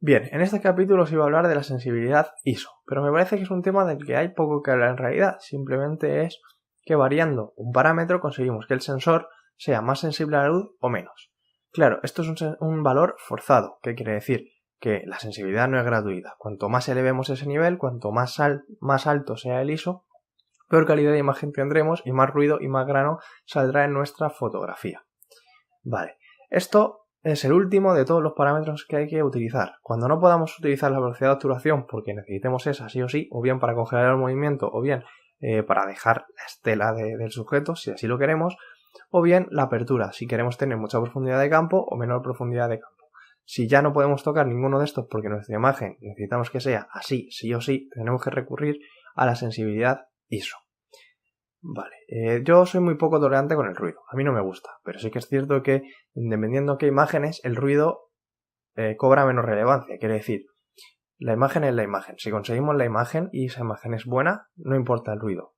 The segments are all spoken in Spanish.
Bien, en este capítulo os iba a hablar de la sensibilidad ISO, pero me parece que es un tema del que hay poco que hablar en realidad. Simplemente es que variando un parámetro conseguimos que el sensor sea más sensible a la luz o menos. Claro, esto es un valor forzado. ¿Qué quiere decir? Que la sensibilidad no es gratuita. Cuanto más elevemos ese nivel, cuanto más alto sea el ISO, peor calidad de imagen tendremos y más ruido y más grano saldrá en nuestra fotografía. Vale, esto es el último de todos los parámetros que hay que utilizar. Cuando no podamos utilizar la velocidad de obturación porque necesitemos esa sí o sí, o bien para congelar el movimiento, o bien para dejar la estela del sujeto, si así lo queremos, o bien la apertura, si queremos tener mucha profundidad de campo o menor profundidad de campo. Si ya no podemos tocar ninguno de estos porque nuestra imagen necesitamos que sea así, sí o sí, tenemos que recurrir a la sensibilidad ISO. Vale, yo soy muy poco tolerante con el ruido, a mí no me gusta, pero sí que es cierto que dependiendo de qué imágenes, el ruido cobra menos relevancia. Quiere decir, la imagen es la imagen. Si conseguimos la imagen y esa imagen es buena, no importa el ruido.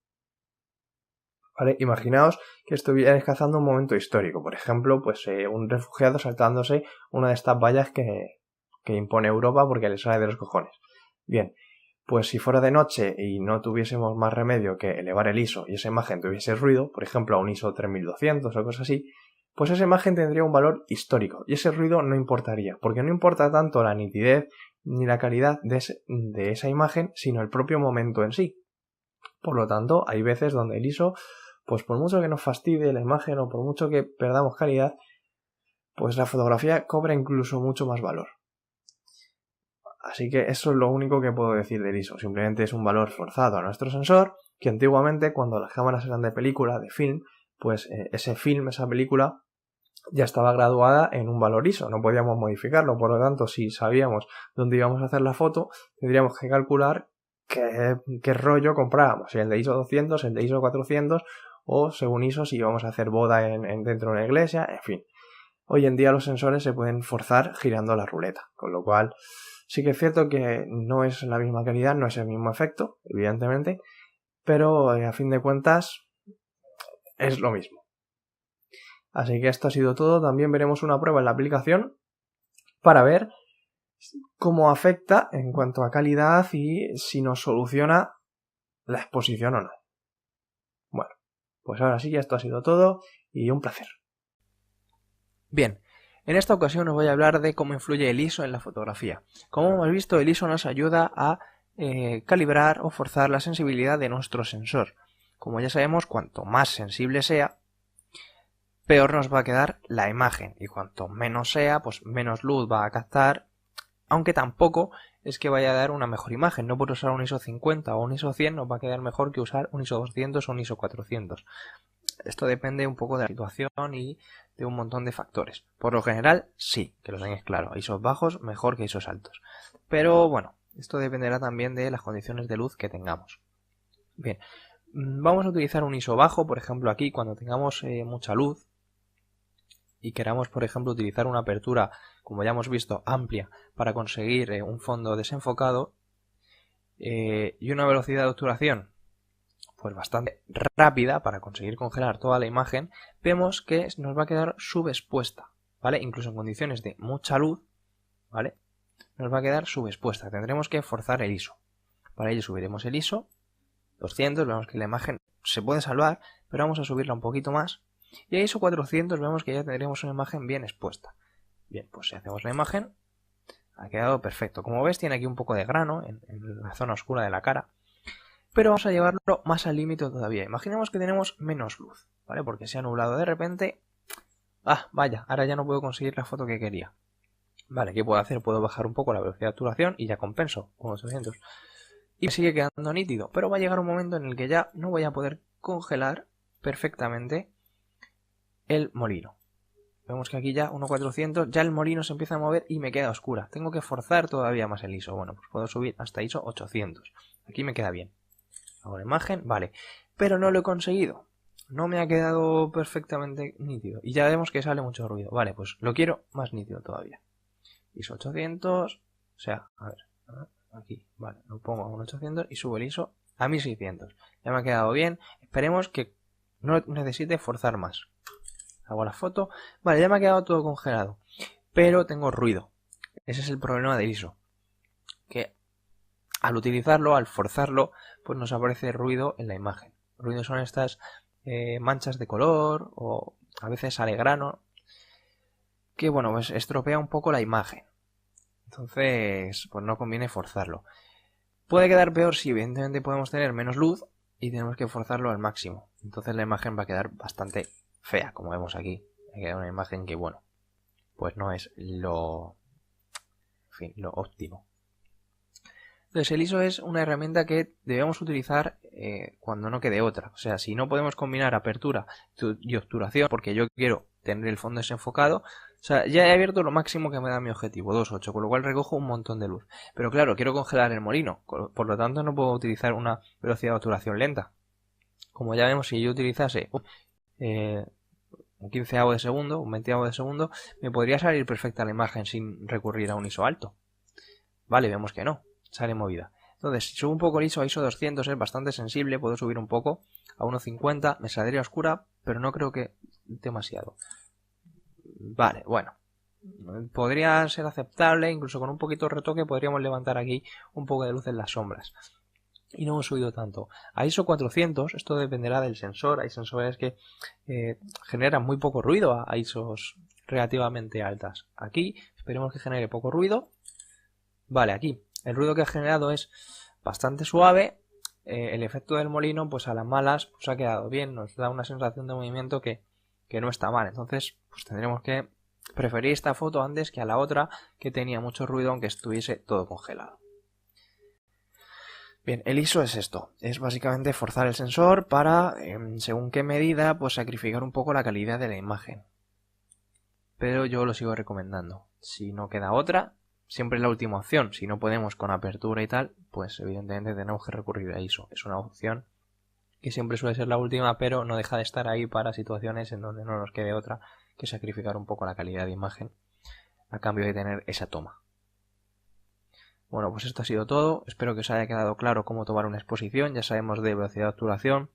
¿Vale? Imaginaos que estuvierais cazando un momento histórico, por ejemplo, pues un refugiado saltándose una de estas vallas que impone Europa porque le sale de los cojones. Bien, pues si fuera de noche y no tuviésemos más remedio que elevar el ISO y esa imagen tuviese ruido, por ejemplo a un ISO 3200 o cosas así, pues esa imagen tendría un valor histórico y ese ruido no importaría, porque no importa tanto la nitidez ni la calidad de esa imagen, sino el propio momento en sí. Por lo tanto, hay veces donde el ISO, pues por mucho que nos fastidie la imagen o por mucho que perdamos calidad, pues la fotografía cobra incluso mucho más valor. Así que eso es lo único que puedo decir del ISO. Simplemente es un valor forzado a nuestro sensor, que antiguamente cuando las cámaras eran de película, de film, pues esa película ya estaba graduada en un valor ISO, no podíamos modificarlo. Por lo tanto, si sabíamos dónde íbamos a hacer la foto, tendríamos que calcular qué rollo comprábamos, si el de ISO 200, el de ISO 400 o según ISO si íbamos a hacer boda dentro de una iglesia, en fin. Hoy en día los sensores se pueden forzar girando la ruleta, con lo cual sí que es cierto que no es la misma calidad, no es el mismo efecto, evidentemente, pero a fin de cuentas es lo mismo. Así que esto ha sido todo. También veremos una prueba en la aplicación para ver cómo afecta en cuanto a calidad y si nos soluciona la exposición o no. Bueno, pues ahora sí, esto ha sido todo y un placer. Bien, en esta ocasión os voy a hablar de cómo influye el ISO en la fotografía. Como hemos visto, el ISO nos ayuda a calibrar o forzar la sensibilidad de nuestro sensor. Como ya sabemos, cuanto más sensible sea, peor nos va a quedar la imagen, y cuanto menos sea, pues menos luz va a captar, aunque tampoco es que vaya a dar una mejor imagen. No por usar un ISO 50 o un ISO 100 nos va a quedar mejor que usar un ISO 200 o un ISO 400. Esto depende un poco de la situación y de un montón de factores. Por lo general, sí, que lo tengáis claro. ISOs bajos mejor que ISOs altos. Pero bueno, esto dependerá también de las condiciones de luz que tengamos. Bien, vamos a utilizar un ISO bajo, por ejemplo aquí, cuando tengamos mucha luz y queramos, por ejemplo, utilizar una apertura, como ya hemos visto, amplia para conseguir un fondo desenfocado y una velocidad de obturación pues bastante rápida para conseguir congelar toda la imagen, vemos que nos va a quedar subexpuesta, ¿vale? Incluso en condiciones de mucha luz, ¿vale? Nos va a quedar subexpuesta. Tendremos que forzar el ISO. Para ello subiremos el ISO 200, vemos que la imagen se puede salvar, pero vamos a subirla un poquito más. Y a ISO 400 vemos que ya tendremos una imagen bien expuesta. Bien, pues si hacemos la imagen, ha quedado perfecto. Como ves, tiene aquí un poco de grano en la zona oscura de la cara. Pero vamos a llevarlo más al límite todavía. Imaginemos que tenemos menos luz, ¿vale? Porque se ha nublado de repente. Ah, vaya, ahora ya no puedo conseguir la foto que quería. Vale, ¿qué puedo hacer? Puedo bajar un poco la velocidad de obturación y ya compenso con 800. Y me sigue quedando nítido, pero va a llegar un momento en el que ya no voy a poder congelar perfectamente el molino. Vemos que aquí ya 1.400, ya el molino se empieza a mover y me queda oscura. Tengo que forzar todavía más el ISO. Bueno, pues puedo subir hasta ISO 800. Aquí me queda bien. Hago la imagen, vale, pero no lo he conseguido, no me ha quedado perfectamente nítido y ya vemos que sale mucho ruido. Vale, pues lo quiero más nítido todavía. ISO 800, o sea, a ver, aquí, vale, lo pongo a 1800 y subo el ISO a 1600. Ya me ha quedado bien, esperemos que no necesite forzar más. Hago la foto, vale, ya me ha quedado todo congelado, pero tengo ruido. Ese es el problema del ISO, que al utilizarlo, al forzarlo, pues nos aparece ruido en la imagen. Ruido son estas manchas de color o a veces sale grano, que bueno, pues estropea un poco la imagen. Entonces, pues no conviene forzarlo. Puede quedar peor si evidentemente podemos tener menos luz y tenemos que forzarlo al máximo. Entonces la imagen va a quedar bastante fea, como vemos aquí. Va a quedar una imagen que, bueno, pues no es lo óptimo. Entonces el ISO es una herramienta que debemos utilizar cuando no quede otra. O sea, si no podemos combinar apertura y obturación, porque yo quiero tener el fondo desenfocado, o sea, ya he abierto lo máximo que me da mi objetivo, 2.8, con lo cual recojo un montón de luz. Pero claro, quiero congelar el molino, por lo tanto no puedo utilizar una velocidad de obturación lenta. Como ya vemos, si yo utilizase un 15avo de segundo, un 20avo de segundo, me podría salir perfecta la imagen sin recurrir a un ISO alto. Vale, vemos que no, sale movida. Entonces, si subo un poco el ISO a ISO 200 es bastante sensible, puedo subir un poco a 1.50, me saldría oscura, pero no creo que demasiado. Vale, bueno, podría ser aceptable, incluso con un poquito de retoque podríamos levantar aquí un poco de luz en las sombras. Y no hemos subido tanto. A ISO 400, esto dependerá del sensor, hay sensores que generan muy poco ruido a ISOs relativamente altas. Aquí esperemos que genere poco ruido. Vale, aquí el ruido que ha generado es bastante suave. El efecto del molino, pues a las malas, pues ha quedado bien, nos da una sensación de movimiento que no está mal. Entonces, pues tendremos que preferir esta foto antes que a la otra, que tenía mucho ruido aunque estuviese todo congelado. Bien, el ISO es esto, es básicamente forzar el sensor para, según qué medida, pues sacrificar un poco la calidad de la imagen. Pero yo lo sigo recomendando. Si no queda otra, siempre es la última opción. Si no podemos con apertura y tal, pues evidentemente tenemos que recurrir a ISO. Es una opción que siempre suele ser la última, pero no deja de estar ahí para situaciones en donde no nos quede otra que sacrificar un poco la calidad de imagen a cambio de tener esa toma. Bueno, pues esto ha sido todo. Espero que os haya quedado claro cómo tomar una exposición. Ya sabemos de velocidad de obturación,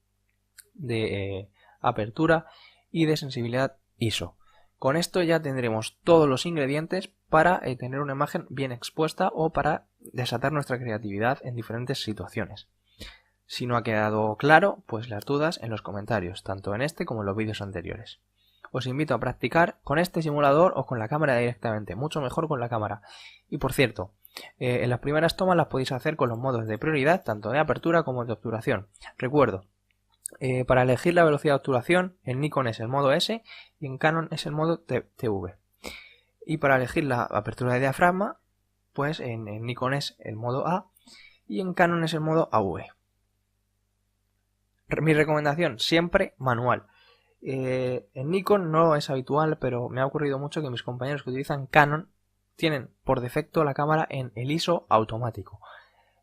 de apertura y de sensibilidad ISO. Con esto ya tendremos todos los ingredientes para tener una imagen bien expuesta o para desatar nuestra creatividad en diferentes situaciones. Si no ha quedado claro, pues las dudas en los comentarios, tanto en este como en los vídeos anteriores. Os invito a practicar con este simulador o con la cámara directamente, mucho mejor con la cámara. Y por cierto, en las primeras tomas las podéis hacer con los modos de prioridad, tanto de apertura como de obturación. Recuerdo, para elegir la velocidad de obturación, en Nikon es el modo S y en Canon es el modo TV. Y para elegir la apertura de diafragma, pues en Nikon es el modo A y en Canon es el modo AV. Mi recomendación, siempre manual. En Nikon no es habitual, pero me ha ocurrido mucho que mis compañeros que utilizan Canon tienen por defecto la cámara en el ISO automático.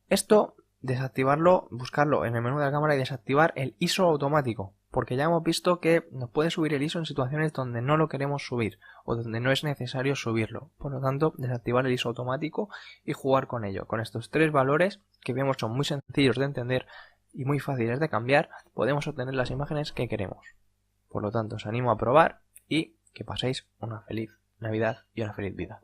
Esto, desactivarlo, buscarlo en el menú de la cámara y desactivar el ISO automático, porque ya hemos visto que nos puede subir el ISO en situaciones donde no lo queremos subir o donde no es necesario subirlo. Por lo tanto, desactivar el ISO automático y jugar con ello. Con estos tres valores, que vemos son muy sencillos de entender y muy fáciles de cambiar, podemos obtener las imágenes que queremos. Por lo tanto, os animo a probar y que paséis una feliz Navidad y una feliz vida.